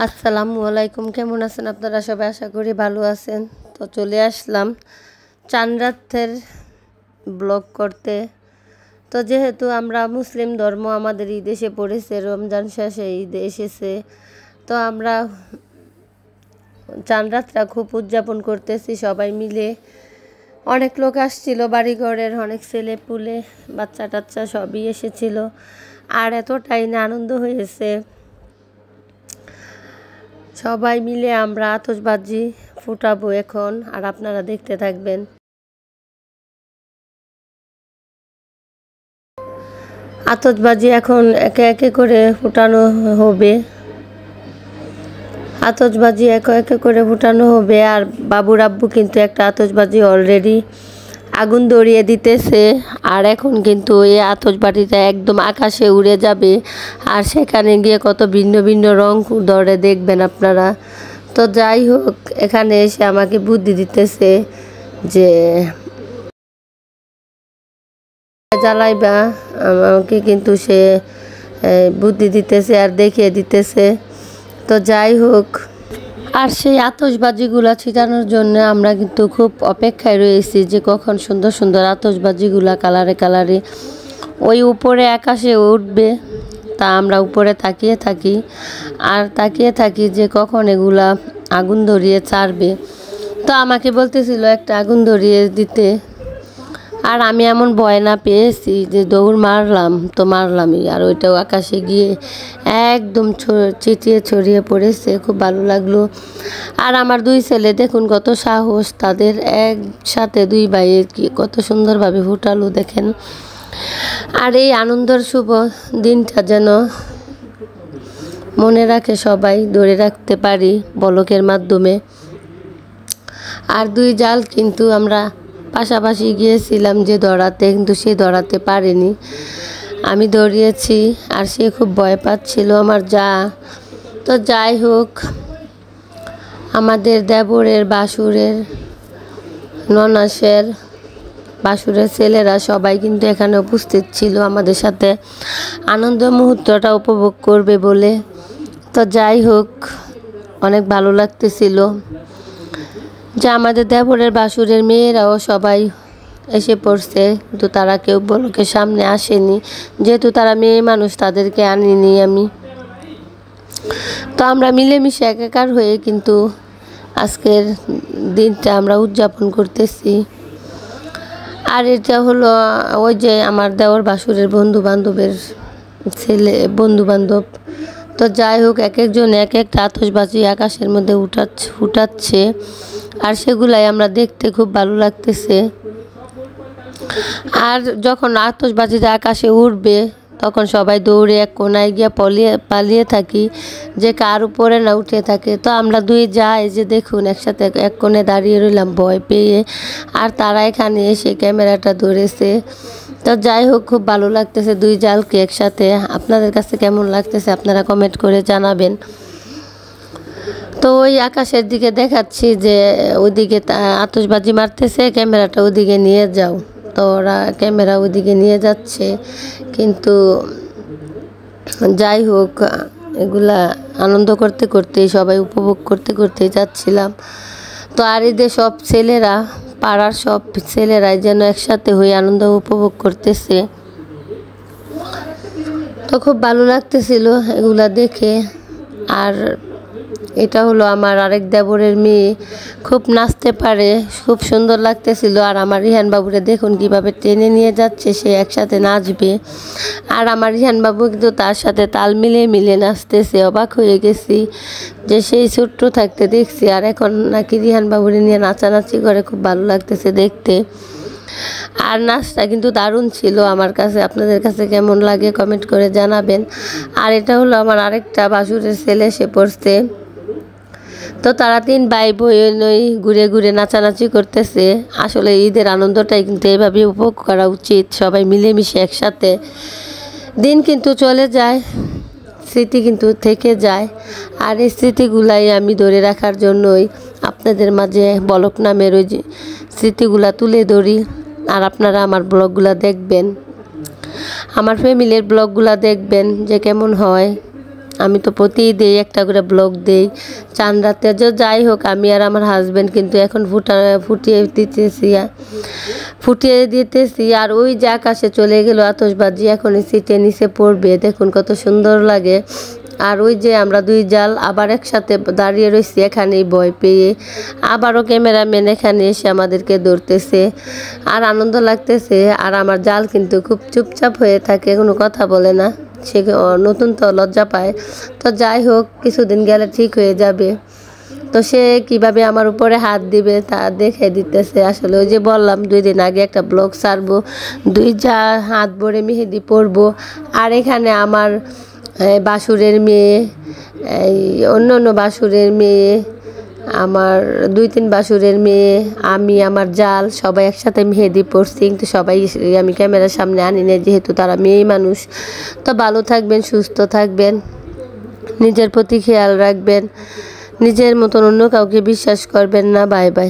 আসসালামু আলাইকুম। কেমন আছেন আপনারা সবাই? আশা করি ভালো আছেন। তো চলে আসলাম চাঁদ রাতের ব্লগ করতে। তো যেহেতু আমরা মুসলিম ধর্ম, আমাদের ঈদ এসে পড়েছে, রমজান শেষে ঈদ এসেছে, তো আমরা চাঁদ রাতটা খুব উদযাপন করতেছি সবাই মিলে। অনেক লোক আসছিল, বাড়িঘরের অনেক ছেলে পুলে বাচ্চা টাচ্চা সবই এসেছিল, আর এতটাই না আনন্দ হয়েছে। সবাই মিলে আমরা আতশবাজি ফুটাবো এখন, আর আপনারা দেখতে থাকবেন। আতশবাজি এখন একে একে করে ফুটানো হবে, আতশবাজি একে একে করে ফুটানো হবে। আর বাবুর আব্বু কিন্তু একটা আতশবাজি অলরেডি আগুন ধরিয়ে দিতেছে, আর এখন কিন্তু এই আতশবাজিটা একদম আকাশে উড়ে যাবে, আর সেখানে গিয়ে কত ভিন্ন ভিন্ন রং ধরে দেখবেন আপনারা। তো যাই হোক, এখানে এসে আমাকে বুদ্ধি দিতেছে যে জ্বালাইবা, আমাকে কিন্তু সে বুদ্ধি দিতেছে আর দেখিয়ে দিতেছে। তো যাই হোক, আর সেই আতশবাজিগুলা ছিটানোর জন্য আমরা কিন্তু খুব অপেক্ষায় রয়েছি যে কখন সুন্দর সুন্দর আতশবাজিগুলা কালারে কালারে ওই উপরে আকাশে উঠবে। তা আমরা উপরে তাকিয়ে থাকি আর তাকিয়ে থাকি যে কখন এগুলা আগুন ধরিয়ে ছাড়বে। তো আমাকে বলতেছিল একটা আগুন ধরিয়ে দিতে, আর আমি এমন ভয় না পেয়েছি যে দৌড় মারলাম, তো মারলামই, আর ওইটাও আকাশে গিয়ে একদম ছিটিয়ে ছড়িয়ে পড়েছে। খুব ভালো লাগলো। আর আমার দুই ছেলে দেখুন কত সাহস, তাদের একসাথে দুই ভাইয়ের কি কত সুন্দরভাবে ফুটালো দেখেন। আর এই আনন্দের শুভ দিনটা যেন মনে রাখে সবাই, ধরে রাখতে পারি বলকের মাধ্যমে। আর দুই জাল কিন্তু আমরা পাশাপাশি গিয়েছিলাম যে ধরাতে, কিন্তু সে ধরাতে পারেনি, আমি ধরিয়েছি, আর সে খুব ভয় পাচ্ছিল আমার যা। তো যাই হোক, আমাদের দেবরের বাসুরের ননাসের বাসুরের ছেলেরা সবাই কিন্তু এখানে উপস্থিত ছিল আমাদের সাথে আনন্দ মুহূর্তটা উপভোগ করবে বলে। তো যাই হোক, অনেক ভালো লাগতেছিল যে আমাদের দেবরের বাসুরের মেয়েরাও সবাই এসে পড়ছে, কিন্তু তারা কেউ বলকে সামনে আসেনি, যেহেতু তারা মেয়ে মানুষ, তাদেরকে আনিনি আমি। তো আমরা মিলেমিশে একাকার হয়ে কিন্তু আজকের দিনটা আমরা উদযাপন করতেছি। আর এটা হলো ওই যে আমার দেওর বাসুরের বন্ধু বান্ধবের ছেলে, বন্ধু বান্ধব। তো যাই হোক, এক একজন এক একটা আতশবাজি আকাশের মধ্যে ফুটাচ্ছে, আর সেগুলাই আমরা দেখতে খুব ভালো লাগতেছে। আর যখন আতশবাজিটা আকাশে উঠবে তখন সবাই দৌড়ে এক কোনায় গিয়ে পালিয়ে থাকি যে কার উপরে না উঠে থাকে। তো আমরা দুই যাই যে দেখুন একসাথে এক কোণে দাঁড়িয়ে রইলাম ভয় পেয়ে, আর তারা এখানে এসে ক্যামেরাটা ধরেছে। তো যাই হোক, খুব ভালো লাগতেছে দুই জালকে একসাথে। আপনাদের কাছে কেমন লাগতেছে আপনারা কমেন্ট করে জানাবেন। তো ওই আকাশের দিকে দেখাচ্ছি যে ওইদিকে আতশবাজি মারতেছে, ক্যামেরাটা ওদিকে নিয়ে যাও। তো ওরা ক্যামেরা ওদিকে নিয়ে যাচ্ছে, কিন্তু যাই হোক, এগুলা আনন্দ করতে করতেই সবাই উপভোগ করতে করতেই যাচ্ছিলাম। তো আর এদের সব ছেলেরা, পাড়ার সব ছেলেরাই যেন একসাথে হয়ে আনন্দ উপভোগ করতেছে। তো খুব ভালো লাগতেছিল এগুলা দেখে। আর এটা হলো আমার আরেক দেবরের মেয়ে, খুব নাচতে পারে, খুব সুন্দর লাগতেছিল। আর আমার রিহান বাবুরে দেখুন কিভাবে টেনে নিয়ে যাচ্ছে, সে একসাথে নাচবে। আর আমার রিহান বাবু কিন্তু তার সাথে তাল মিলিয়ে মিলিয়ে নাচতেছে। অবাক হয়ে গেছি যে সেই ছোট্ট থাকতে দেখছি, আর এখন নাকি রিহান বাবুরে নিয়ে নাচানাচি করে, খুব ভালো লাগতেছে দেখতে। আর নাচটা কিন্তু দারুণ ছিল আমার কাছে। আপনাদের কাছে কেমন লাগে কমেন্ট করে জানাবেন। আর এটা হলো আমার আরেকটা বাসুরের ছেলে, সে পড়ছে। তো তারা তিন ভাই বোনই ঘুরে ঘুরে নাচানাচি করতেছে। আসলে ঈদের আনন্দটাই কিন্তু এভাবে উপভোগ করা উচিত, সবাই মিলেমিশে একসাথে। দিন কিন্তু চলে যায়, স্মৃতি কিন্তু থেকে যায়, আর এই স্মৃতিগুলাই আমি ধরে রাখার জন্যই আপনাদের মাঝে বলক নামের ওই স্মৃতিগুলা তুলে ধরি। আর আপনারা আমার ব্লগগুলা দেখবেন, আমার ফ্যামিলির ব্লগগুলা দেখবেন যে কেমন হয়। আমি তো প্রতিদিন একটা করে ব্লগ দেই চাঁদ রাতে। যাই হোক, আমি আর আমার হাজব্যান্ড কিন্তু এখন ফুটিয়ে দিতেছি। আর ওই যে আকাশে চলে গেল আতশবাজি, এখন সিটে নিচে পড়বে, দেখুন কত সুন্দর লাগে। আর ওই যে আমরা দুই জাল আবার একসাথে দাঁড়িয়ে রয়েছি এখানেই ভয় পেয়ে, আবারও ক্যামেরাম্যান এখানে এসে আমাদেরকে ধরতেছে, আর আনন্দ লাগতেছে। আর আমার জাল কিন্তু খুব চুপচাপ হয়ে থাকে, কোনো কথা বলে না, সে নতুন তো লজ্জা পায়। তো যাই হোক, কিছুদিন গেলে ঠিক হয়ে যাবে। তো সে কিভাবে আমার উপরে হাত দিবে তা দেখে দিতেছে। আসলে ওই যে বললাম 2 দিন আগে একটা ব্লগ ছাড়বো, 2 যা হাত ভরে মেহেদি পরবো। আর এখানে আমার বাসুরের মেয়ে, এই অন্য বাসুরের মেয়ে, আমার 2-3 বাসুরের মেয়ে, আমি, আমার জাল সবাই একসাথে মেহেদি পড়ছি। কিন্তু সবাই আমি ক্যামেরার সামনে আনি না, যেহেতু তারা মেয়ে মানুষ। তো ভালো থাকবেন, সুস্থ থাকবেন, নিজের প্রতি খেয়াল রাখবেন, নিজের মতন অন্য কাউকে বিশ্বাস করবেন না। Bye bye.